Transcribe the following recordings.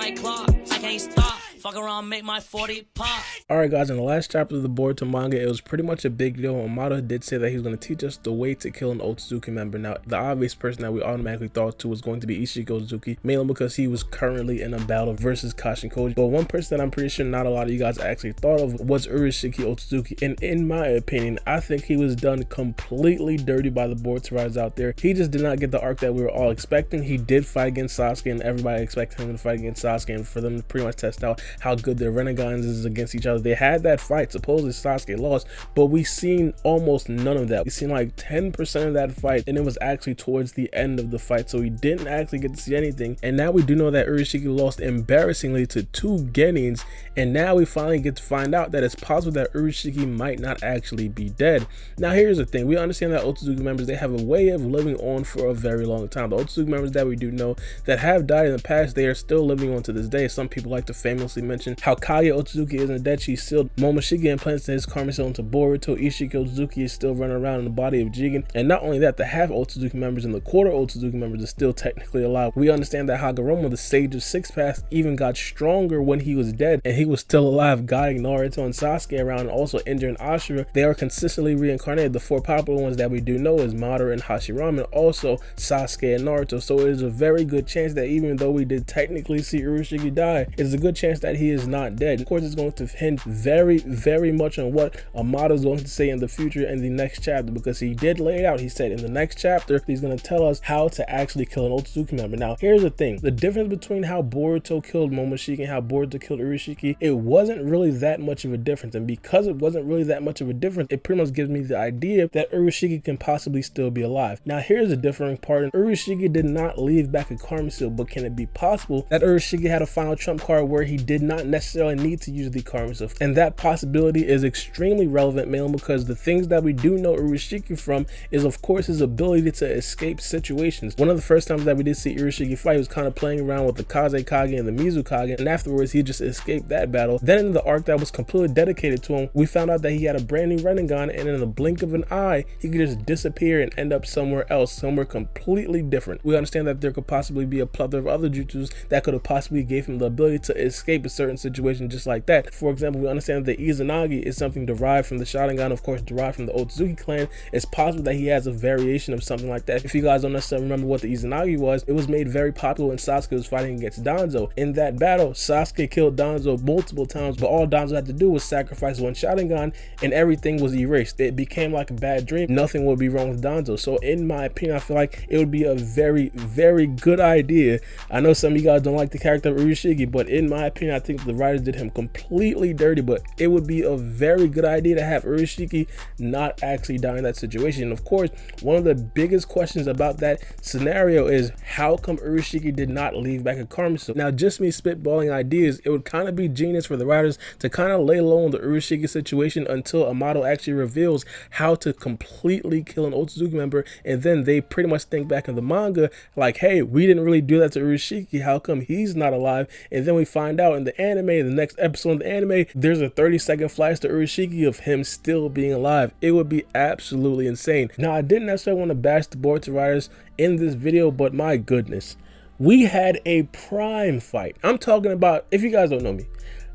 like clock. I can't stop. Fuck around, make my 40 pop. Alright guys, in the last chapter of the Boruto manga, it was pretty much a big deal. Amado did say that he was going to teach us the way to kill an Otsutsuki member. Now, the obvious person that we automatically thought to was going to be Isshiki Ōtsutsuki, mainly because he was currently in a battle versus Kashin Koji. But one person that I'm pretty sure not a lot of you guys actually thought of was Urashiki Ōtsutsuki. And in my opinion, I think he was done completely dirty by the Boruto writers out there. He just did not get the arc that we were all expecting. He did fight against Sasuke, and everybody expected him to fight against Sasuke, and for them to pretty much test out how good their renegades is against each other. They had that fight. Supposedly Sasuke lost, but we seen almost none of that. We seen like 10% of that fight, and it was actually towards the end of the fight, so we didn't actually get to see anything. And now we do know that Urashiki lost embarrassingly to 2 Genins, and now we finally get to find out that it's possible that Urashiki might not actually be dead. Now here's the thing, we understand that Otsutsuki members, they have a way of living on for a very long time. The Otsutsuki members that we do know that have died in the past, they are still living on to this day. Some people like to famously mention how Kage Ōtsutsuki isn't dead. She still, Momoshiki implants his karma seal into Boruto. Isshiki Ōtsutsuki is still running around in the body of Jigen, and not only that, the half Otsutsuki members and the quarter Otsutsuki members are still technically alive. We understand that Hagoromo, the Sage of Six Paths, even got stronger when he was dead, and he was still alive, guiding Naruto and Sasuke around and also injuring Ashura. They are consistently reincarnated. The 4 popular ones that we do know is Madara and Hashirama, and also Sasuke and Naruto. So it is a very good chance that even though we did technically see Urashiki die, it's a good chance that he is not dead. Of course, it's going to hinge very much on what Amado is going to say in the future in the next chapter, because he did lay it out. He said in the next chapter he's going to tell us how to actually kill an Otsutsuki member. Now here's the thing, the difference between how Boruto killed Momoshiki and how Boruto killed Urashiki, it wasn't really that much of a difference, and because it wasn't really that much of a difference, it pretty much gives me the idea that Urashiki can possibly still be alive. Now here's the differing part, Urashiki did not leave back a karma seal, but can it be possible that Urashiki had a final trump card where he did not necessarily need to use the karma seal? And that possibility is extremely relevant, mainly because the things that we do know Urashiki from is of course his ability to escape situations. One of the first times that we did see Urashiki fight, he was kind of playing around with the Kaze Kage and the Mizukage, and afterwards he just escaped that battle. Then in the arc that was completely dedicated to him, we found out that he had a brand new Rinnegan, and in the blink of an eye he could just disappear and end up somewhere else, somewhere completely different. We understand that there could possibly be a plethora of other jutsus that could have possibly gave him the ability to escape a certain situation just like that. For example, we understand that the Izanagi is something derived from the Sharingan, of course derived from the Otsutsuki clan. It's possible that he has a variation of something like that. If you guys don't necessarily remember what the Izanagi was, it was made very popular when Sasuke was fighting against Danzo. In that battle, Sasuke killed Danzo multiple times, but all Danzo had to do was sacrifice one Sharingan and everything was erased. It became like a bad dream. Nothing would be wrong with Danzo. So in my opinion, I feel like it would be a very good idea. I know some of you guys don't like the character of Urashiki, but in my opinion, I think the writers did him completely dirty, but it would be a very good idea to have Urashiki not actually die in that situation. And of course, one of the biggest questions about that scenario is how come Urashiki did not leave back a karma seal? Now just me spitballing ideas, it would kind of be genius for the writers to kind of lay low on the Urashiki situation until Amado actually reveals how to completely kill an Otsutsuki member, and then they pretty much think back in the manga like, hey, we didn't really do that to Urashiki, how come he's not alive? And then we find out in the anime, the next episode of the anime, there's a 30-second flash to Urashiki of him still being alive. It would be absolutely insane. Now I didn't necessarily want to bash the Boruto writers in this video, but my goodness, we had a prime fight. I'm talking about, if you guys don't know me,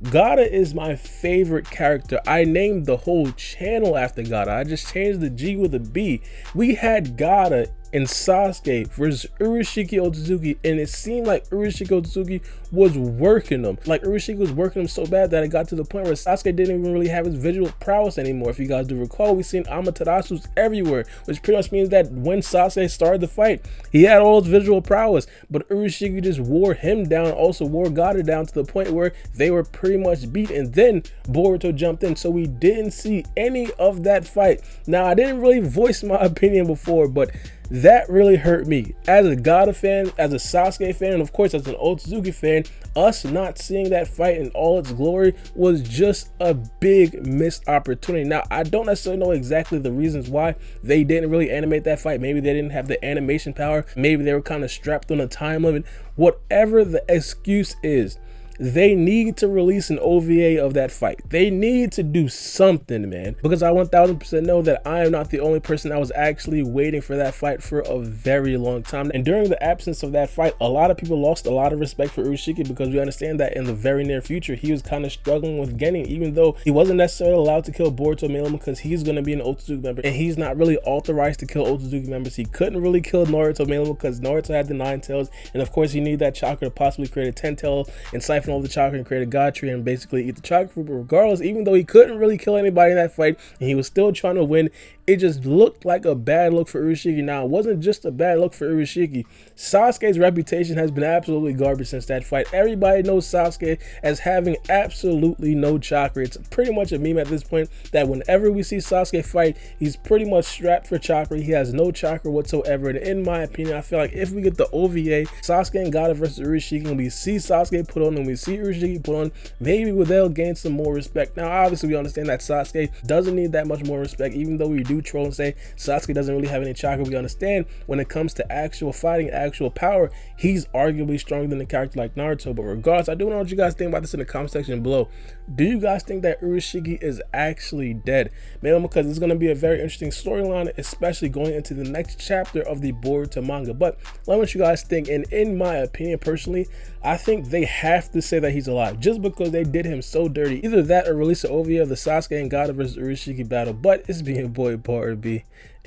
Gaara is my favorite character. I named the whole channel after Gaara. I just changed the G with a B. We had Gaara and Sasuke versus Urashiki Ōtsutsuki, and it seemed like Urashiki Ōtsutsuki was working them. Like Urashiki was working them so bad that it got to the point where Sasuke didn't even really have his visual prowess anymore. If you guys do recall, we seen Amaterasu's everywhere, which pretty much means that when Sasuke started the fight, he had all his visual prowess, but Urashiki just wore him down, also wore Gaara down to the point where they were pretty much beat, and then Boruto jumped in, so we didn't see any of that fight. Now I didn't really voice my opinion before, but that really hurt me as a Gaara fan, as a Sasuke fan, and of course as an Otsutsuki fan. Us not seeing that fight in all its glory was just a big missed opportunity. Now I don't necessarily know exactly the reasons why they didn't really animate that fight. Maybe they didn't have the animation power, maybe they were kind of strapped on a time limit. Whatever the excuse is, they need to release an OVA of that fight. They need to do something, man, because I 1000% know that I am not the only person that was actually waiting for that fight for a very long time. And during the absence of that fight, a lot of people lost a lot of respect for Urashiki, because we understand that in the very near future he was kind of struggling with getting, even though he wasn't necessarily allowed to kill Boruto mainly because he's going to be an Otsutsuki member and he's not really authorized to kill Otsutsuki members. He couldn't really kill Naruto mainly because Naruto had the 9 tails, and of course he needed that chakra to possibly create a 10 tail and siphon all the chakra and create a god tree and basically eat the chakra fruit. But regardless, even though he couldn't really kill anybody in that fight and he was still trying to win, it just looked like a bad look for Urashiki. Now, it wasn't just a bad look for Urashiki. Sasuke's reputation has been absolutely garbage since that fight. Everybody knows Sasuke as having absolutely no chakra. It's pretty much a meme at this point that whenever we see Sasuke fight, he's pretty much strapped for chakra. He has no chakra whatsoever. And in my opinion, I feel like if we get the OVA, Sasuke and Gaara versus Urashiki, and we see Sasuke put on and we see Urashiki put on, maybe they'll gain some more respect. Now, obviously, we understand that Sasuke doesn't need that much more respect, even though we do troll and say Sasuke doesn't really have any chakra. We understand when it comes to actual fighting, actual power, he's arguably stronger than a character like Naruto. But regardless, I do know what you guys think about this in the comment section below. Do you guys think that Urashiki is actually dead? Man, because it's going to be a very interesting storyline, especially going into the next chapter of the Boruto manga. But let me know what you guys think. And in my opinion, personally, I think they have to say that he's alive just because they did him so dirty. Either that or release an OVA of the Sasuke and Gaara versus Urashiki battle. But it's being boy Baara B,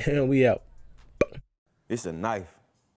and we out. It's a knife.